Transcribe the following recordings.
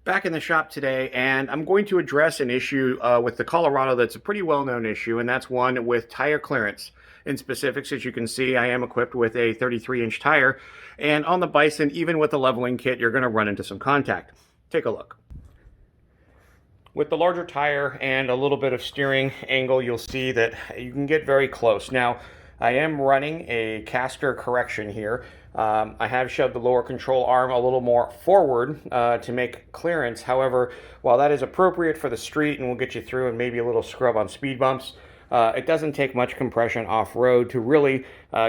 Back in the shop today, and I'm going to address an issue with the Colorado that's a pretty well-known issue, and that's one with tire clearance. In specifics, as you can see, I am equipped with a 33-inch tire, and on the Bison, even with the leveling kit, you're going to run into some contact. Take a look. With the larger tire and a little bit of steering angle, you'll see that you can get very close. Now, I am running a caster correction here. I have shoved the lower control arm a little more forward to make clearance. However, while that is appropriate for the street and will get you through and maybe a little scrub on speed bumps, it doesn't take much compression off-road to really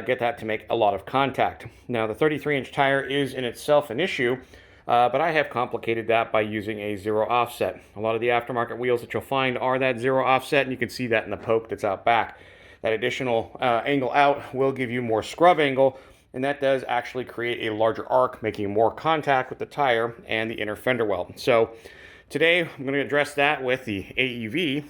get that to make a lot of contact. Now, the 33-inch tire is in itself an issue, but I have complicated that by using a zero offset. A lot of the aftermarket wheels that you'll find are that zero offset, and you can see that in the poke that's out back. That additional angle out will give you more scrub angle, and that does actually create a larger arc, making more contact with the tire and the inner fender well. So today I'm going to address that with the AEV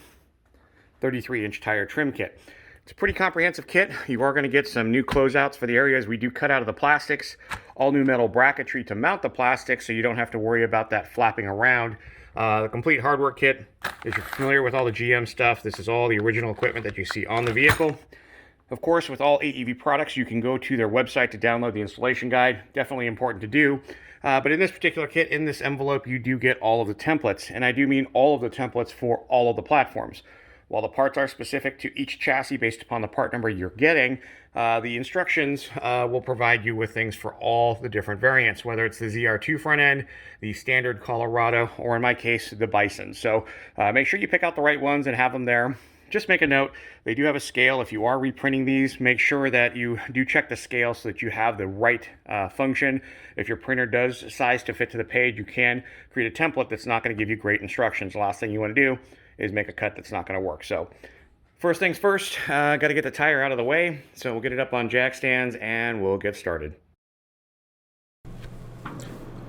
33-inch tire trim kit. It's a pretty comprehensive kit. You are going to get some new closeouts for the areas we do cut out of the plastics, all new metal bracketry to mount the plastic so you don't have to worry about that flapping around. The complete hardware kit, if you're familiar with all the GM stuff, this is all the original equipment that you see on the vehicle. Of course, with all AEV products, you can go to their website to download the installation guide. Definitely important to do. But in this particular kit, in this envelope, you do get all of the templates. And I do mean all of the templates for all of the platforms. While the parts are specific to each chassis based upon the part number you're getting, the instructions will provide you with things for all the different variants, whether it's the ZR2 front end, the standard Colorado, or in my case, the Bison. So make sure you pick out the right ones and have them there. Just make a note, they do have a scale. If you are reprinting these, make sure that you do check the scale so that you have the right function. If your printer does size to fit to the page, you can create a template that's not going to give you great instructions. The last thing you want to do is make a cut that's not going to work. So first things first, got to get the tire out of the way. So we'll get it up on jack stands and we'll get started.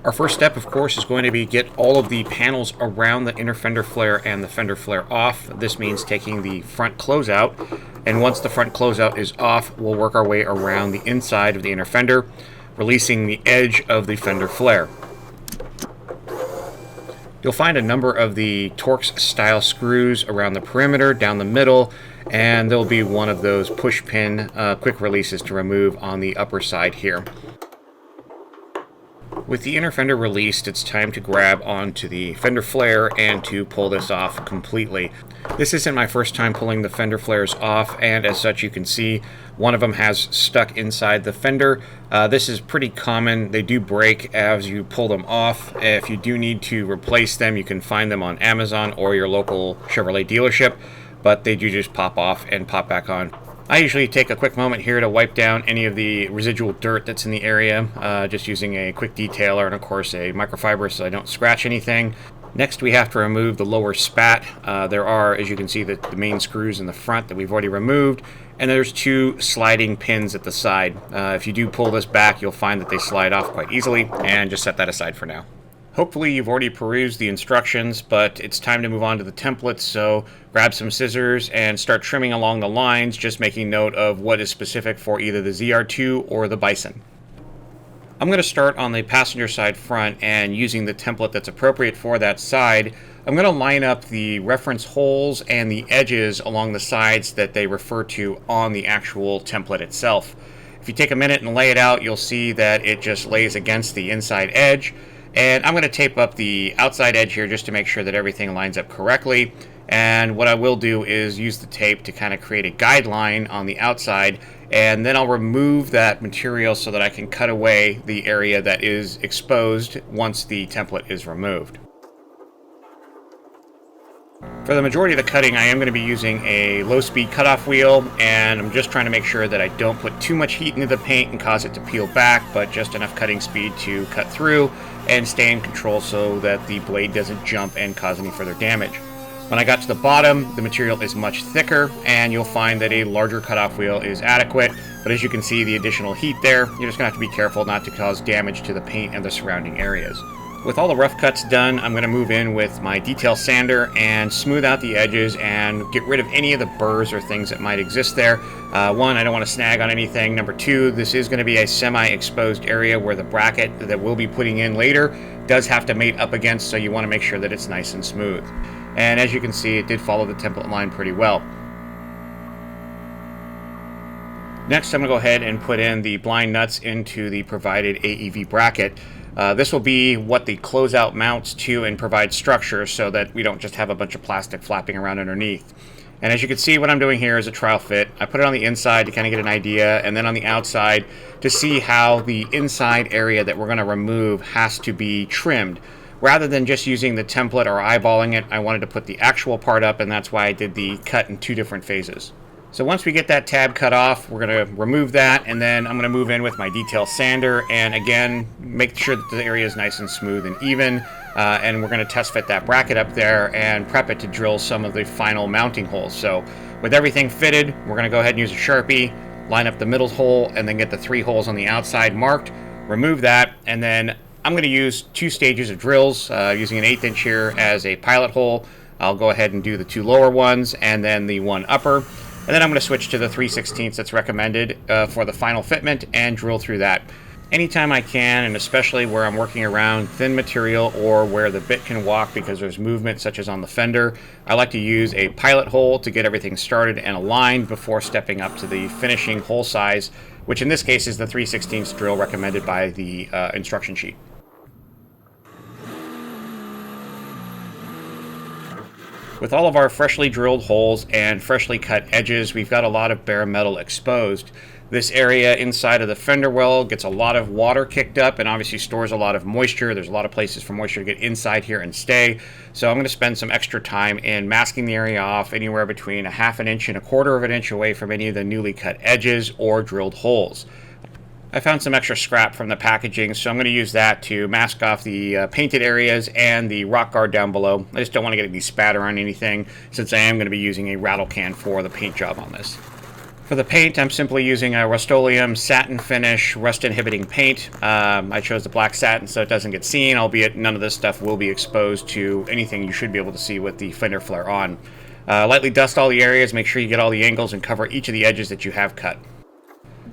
Our first step, of course, is going to be get all of the panels around the inner fender flare and the fender flare off. This means taking the front closeout, and once the front closeout is off, we'll work our way around the inside of the inner fender, releasing the edge of the fender flare. You'll find a number of the Torx style screws around the perimeter, down the middle, and there'll be one of those push pin quick releases to remove on the upper side here. With the inner fender released, it's time to grab onto the fender flare and to pull this off completely. This isn't my first time pulling the fender flares off, and as such you can see one of them has stuck inside the fender. This is pretty common. They do break as you pull them off. If you do need to replace them, you can find them on Amazon or your local Chevrolet dealership, but they do just pop off and pop back on. I usually take a quick moment here to wipe down any of the residual dirt that's in the area, just using a quick detailer and of course a microfiber so I don't scratch anything. Next we have to remove the lower spat. There are, as you can see, the main screws in the front that we've already removed, and there's two sliding pins at the side. If you do pull this back, you'll find that they slide off quite easily, and just set that aside for now. Hopefully you've already perused the instructions, but it's time to move on to the templates, so grab some scissors and start trimming along the lines, just making note of what is specific for either the ZR2 or the Bison. I'm going to start on the passenger side front, and using the template that's appropriate for that side, I'm going to line up the reference holes and the edges along the sides that they refer to on the actual template itself. If you take a minute and lay it out, you'll see that it just lays against the inside edge. And I'm going to tape up the outside edge here just to make sure that everything lines up correctly. And what I will do is use the tape to kind of create a guideline on the outside, and then I'll remove that material so that I can cut away the area that is exposed once the template is removed. For the majority of the cutting, I am going to be using a low-speed cutoff wheel, and I'm just trying to make sure that I don't put too much heat into the paint and cause it to peel back, but just enough cutting speed to cut through and stay in control so that the blade doesn't jump and cause any further damage. When I got to the bottom, the material is much thicker, and you'll find that a larger cutoff wheel is adequate, but as you can see, the additional heat there, you're just going to have to be careful not to cause damage to the paint and the surrounding areas. With all the rough cuts done, I'm going to move in with my detail sander and smooth out the edges and get rid of any of the burrs or things that might exist there. One, I don't want to snag on anything. Number two, this is going to be a semi-exposed area where the bracket that we'll be putting in later does have to mate up against, so you want to make sure that it's nice and smooth. And as you can see, it did follow the template line pretty well. Next, I'm going to go ahead and put in the blind nuts into the provided AEV bracket. This will be what the closeout mounts to and provide structure so that we don't just have a bunch of plastic flapping around underneath. And as you can see, what I'm doing here is a trial fit. I put it on the inside to kind of get an idea, and then on the outside to see how the inside area that we're going to remove has to be trimmed. Rather than just using the template or eyeballing it, I wanted to put the actual part up, and that's why I did the cut in 2 different phases. So once we get that tab cut off, we're going to remove that, and then I'm going to move in with my detail sander, and again, make sure that the area is nice and smooth and even, and we're going to test fit that bracket up there and prep it to drill some of the final mounting holes. So with everything fitted, we're going to go ahead and use a Sharpie, line up the middle hole, and then get the 3 holes on the outside marked, remove that, and then I'm going to use 2 stages of drills, using an 1/8 inch here as a pilot hole. I'll go ahead and do the 2 lower ones, and then the 1 upper. And then I'm going to switch to the 3/16 that's recommended for the final fitment and drill through that. Anytime I can, and especially where I'm working around thin material or where the bit can walk because there's movement such as on the fender, I like to use a pilot hole to get everything started and aligned before stepping up to the finishing hole size, which in this case is the 3/16 drill recommended by the instruction sheet. With all of our freshly drilled holes and freshly cut edges, we've got a lot of bare metal exposed. This area inside of the fender well gets a lot of water kicked up and obviously stores a lot of moisture. There's a lot of places for moisture to get inside here and stay. So I'm going to spend some extra time in masking the area off anywhere between 1/2 inch and 1/4 inch away from any of the newly cut edges or drilled holes. I found some extra scrap from the packaging, so I'm going to use that to mask off the painted areas and the rock guard down below. I just don't want to get any spatter on anything, since I am going to be using a rattle can for the paint job on this. For the paint, I'm simply using a Rust-Oleum satin finish rust inhibiting paint. I chose the black satin so it doesn't get seen, albeit none of this stuff will be exposed to anything you should be able to see with the Fender Flare on. Lightly dust all the areas, make sure you get all the angles and cover each of the edges that you have cut.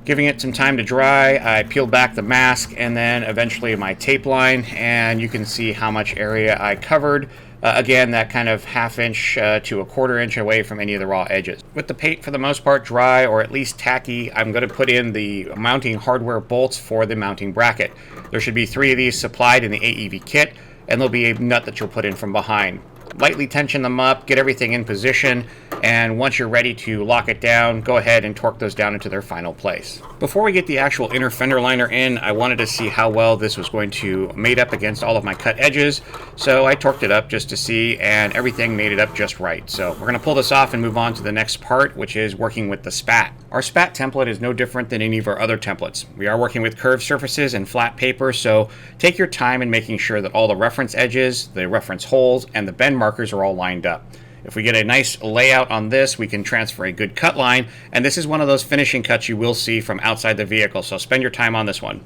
Giving it some time to dry, I peeled back the mask and then eventually my tape line, and you can see how much area I covered. Again, that kind of 1/2 inch to 1/4 inch away from any of the raw edges. With the paint for the most part dry or at least tacky, I'm going to put in the mounting hardware bolts for the mounting bracket. There should be 3 of these supplied in the AEV kit, and there'll be a nut that you'll put in from behind. Lightly tension them up, get everything in position, and once you're ready to lock it down, go ahead and torque those down into their final place. Before we get the actual inner fender liner in, I wanted to see how well this was going to mate up against all of my cut edges, so I torqued it up just to see, and everything made it up just right. So we're going to pull this off and move on to the next part, which is working with the spat. Our spat template is no different than any of our other templates. We are working with curved surfaces and flat paper, so take your time in making sure that all the reference edges, the reference holes, and the bend markers are all lined up. If we get a nice layout on this, we can transfer a good cut line, and this is one of those finishing cuts you will see from outside the vehicle, so spend your time on this one.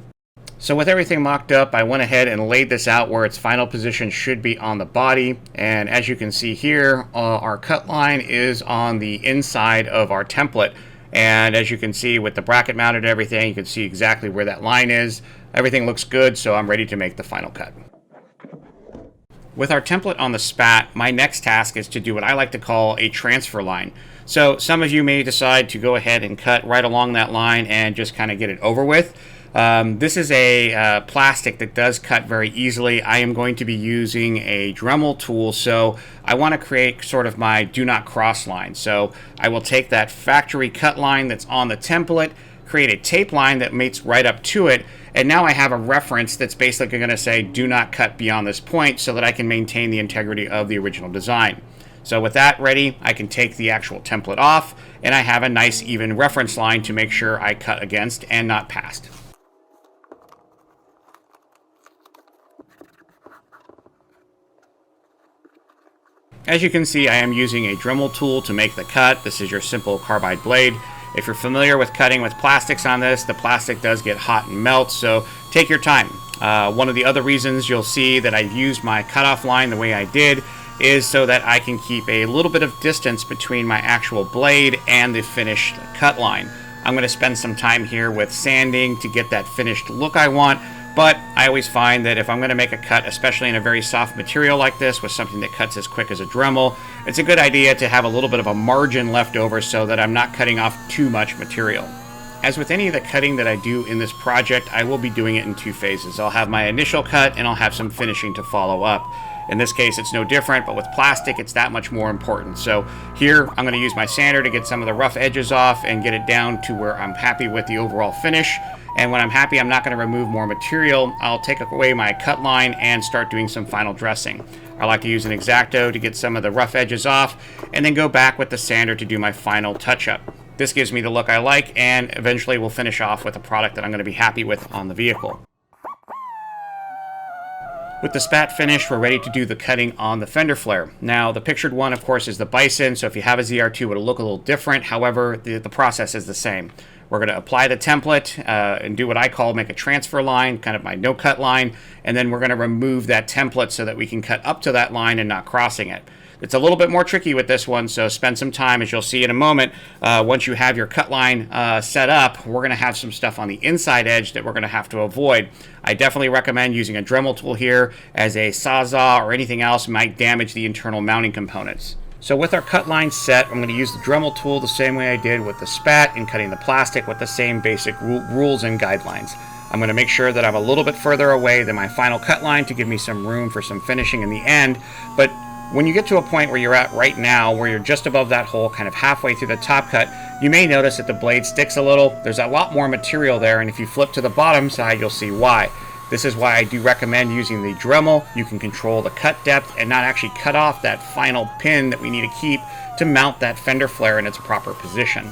So with everything mocked up, I went ahead and laid this out where its final position should be on the body, and as you can see here, our cut line is on the inside of our template, and as you can see with the bracket mounted and everything, you can see exactly where that line is. Everything looks good, so I'm ready to make the final cut. With our template on the spat, my next task is to do what I like to call a transfer line. So some of you may decide to go ahead and cut right along that line and just kind of get it over with. This is a plastic that does cut very easily. I am going to be using a Dremel tool, so I want to create sort of my do not cross line. So I will take that factory cut line that's on the template, create a tape line that mates right up to it, and now I have a reference that's basically going to say do not cut beyond this point so that I can maintain the integrity of the original design. So with that ready, I can take the actual template off, and I have a nice even reference line to make sure I cut against and not past. As you can see, I am using a Dremel tool to make the cut. This is your simple carbide blade. If you're familiar with cutting with plastics on this, the plastic does get hot and melt, so take your time. One of the other reasons you'll see that I've used my cutoff line the way I did is so that I can keep a little bit of distance between my actual blade and the finished cut line. I'm going to spend some time here with sanding to get that finished look I want, But I always find that if I'm going to make a cut, especially in a very soft material like this, with something that cuts as quick as a Dremel, it's a good idea to have a little bit of a margin left over so that I'm not cutting off too much material. As with any of the cutting that I do in this project, I will be doing it in two phases. I'll have my initial cut and I'll have some finishing to follow up. In this case, it's no different, but with plastic, it's that much more important. So here, I'm going to use my sander to get some of the rough edges off and get it down to where I'm happy with the overall finish. And when I'm happy I'm not going to remove more material, I'll take away my cut line and start doing some final dressing. I like to use an X-Acto to get some of the rough edges off, and then go back with the sander to do my final touch-up. This gives me the look I like, and eventually we'll finish off with a product that I'm going to be happy with on the vehicle. With the spat finish, we're ready to do the cutting on the Fender Flare. Now, the pictured one, of course, is the Bison, so if you have a ZR2, it'll look a little different. However, the process is the same. We're going to apply the template and do what I call make a transfer line, kind of my no-cut line, and then we're going to remove that template so that we can cut up to that line and not crossing it. It's a little bit more tricky with this one, so spend some time, as you'll see in a moment. Once you have your cut line set up, we're going to have some stuff on the inside edge that we're going to have to avoid. I definitely recommend using a Dremel tool here, as a Sawzall or anything else might damage the internal mounting components. So with our cut line set, I'm going to use the Dremel tool the same way I did with the spat in cutting the plastic, with the same basic rules and guidelines. I'm going to make sure that I'm a little bit further away than my final cut line to give me some room for some finishing in the end. But when you get to a point where you're at right now, where you're just above that hole, kind of halfway through the top cut, you may notice that the blade sticks a little. There's a lot more material there, and if you flip to the bottom side, you'll see why. This is why I do recommend using the Dremel. You can control the cut depth and not actually cut off that final pin that we need to keep to mount that Fender Flare in its proper position.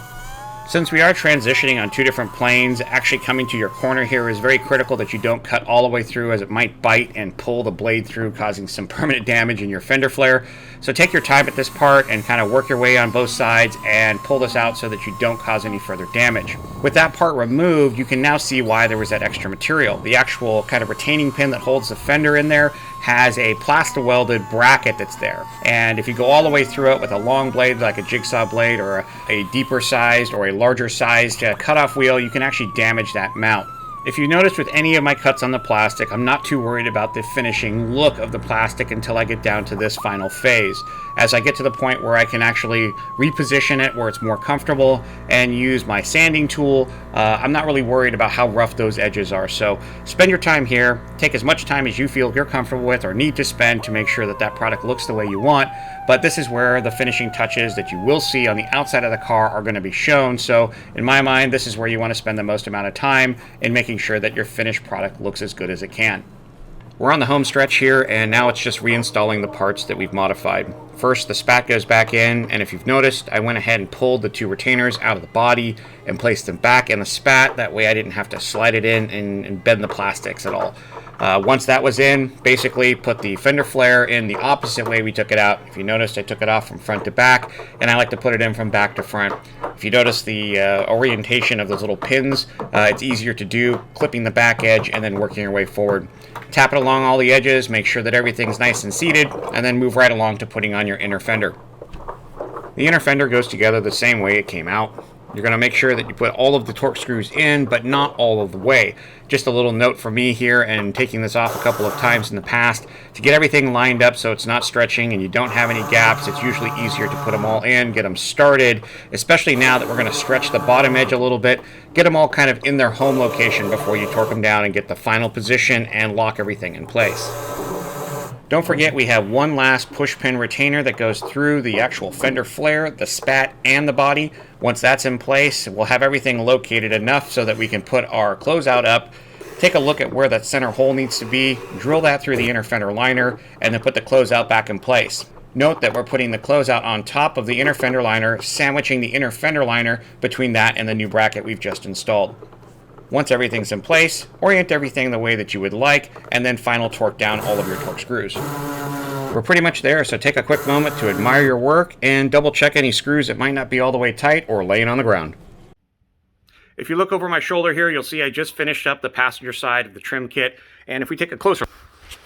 Since we are transitioning on two different planes, actually coming to your corner here is very critical that you don't cut all the way through, as it might bite and pull the blade through, causing some permanent damage in your Fender Flare. So take your time at this part and kind of work your way on both sides and pull this out so that you don't cause any further damage. With that part removed, you can now see why there was that extra material. The actual kind of retaining pin that holds the fender in there has a plaster welded bracket that's there, and if you go all the way through it with a long blade like a jigsaw blade, or a deeper sized or a larger sized cutoff wheel, you can actually damage that mount. If you notice with any of my cuts on the plastic, I'm not too worried about the finishing look of the plastic until I get down to this final phase. As I get to the point where I can actually reposition it where it's more comfortable and use my sanding tool, I'm not really worried about how rough those edges are. So spend your time here, take as much time as you feel you're comfortable with or need to spend to make sure that that product looks the way you want. But this is where the finishing touches that you will see on the outside of the car are going to be shown. So in my mind, this is where you want to spend the most amount of time in making sure that your finished product looks as good as it can. We're on the home stretch here, and now it's just reinstalling the parts that we've modified. First, the spat goes back in, and if you've noticed, I went ahead and pulled the two retainers out of the body and placed them back in the spat. That way I didn't have to slide it in and bend the plastics at all. Once that was in, basically put the Fender Flare in the opposite way we took it out. If you noticed, I took it off from front to back, and I like to put it in from back to front. If you notice the orientation of those little pins, it's easier to do, clipping the back edge and then working your way forward. Tap it along all the edges, make sure that everything's nice and seated, and then move right along to putting on your inner fender. The inner fender goes together the same way it came out. You're going to make sure that you put all of the torque screws in, but not all of the way. Just a little note for me here, and taking this off a couple of times in the past, to get everything lined up so it's not stretching and you don't have any gaps. It's usually easier to put them all in, get them started, especially now that we're going to stretch the bottom edge a little bit. Get them all kind of in their home location before you torque them down and get the final position and lock everything in place. Don't forget, we have one last push pin retainer that goes through the actual Fender Flare, the spat, and the body. Once that's in place, we'll have everything located enough so that we can put our closeout up, take a look at where that center hole needs to be, drill that through the inner fender liner, and then put the closeout back in place. Note that we're putting the closeout on top of the inner fender liner, sandwiching the inner fender liner between that and the new bracket we've just installed. Once everything's in place, orient everything the way that you would like, and then final torque down all of your torque screws. We're pretty much there, so take a quick moment to admire your work and double check any screws that might not be all the way tight or laying on the ground. If you look over my shoulder here, you'll see I just finished up the passenger side of the trim kit, and if we take a closer look,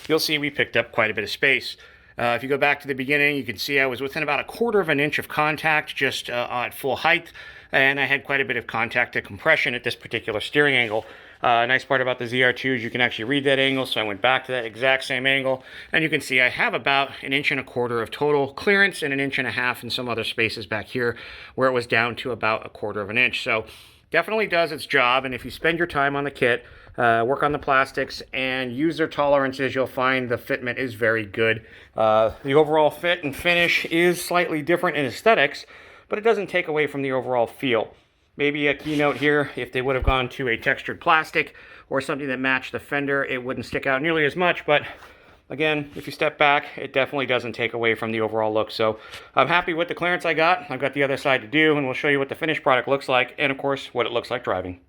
you'll see we picked up quite a bit of space. If you go back to the beginning, you can see I was within about 1/4 of an inch of contact just at full height, and I had quite a bit of contact to compression at this particular steering angle. Nice part about the ZR2 is you can actually read that angle, so I went back to that exact same angle, and you can see I have about 1.25 inches of total clearance and 1.5 inches in some other spaces back here where it was down to about 1/4 inch. So definitely does its job, and if you spend your time on the kit, work on the plastics, and use their tolerances, you'll find the fitment is very good. The overall fit and finish is slightly different in aesthetics, but it doesn't take away from the overall feel. Maybe a keynote here, if they would have gone to a textured plastic or something that matched the fender, it wouldn't stick out nearly as much, but again, if you step back, it definitely doesn't take away from the overall look. So I'm happy with the clearance I got. I've got the other side to do, and we'll show you what the finished product looks like, and of course, what it looks like driving.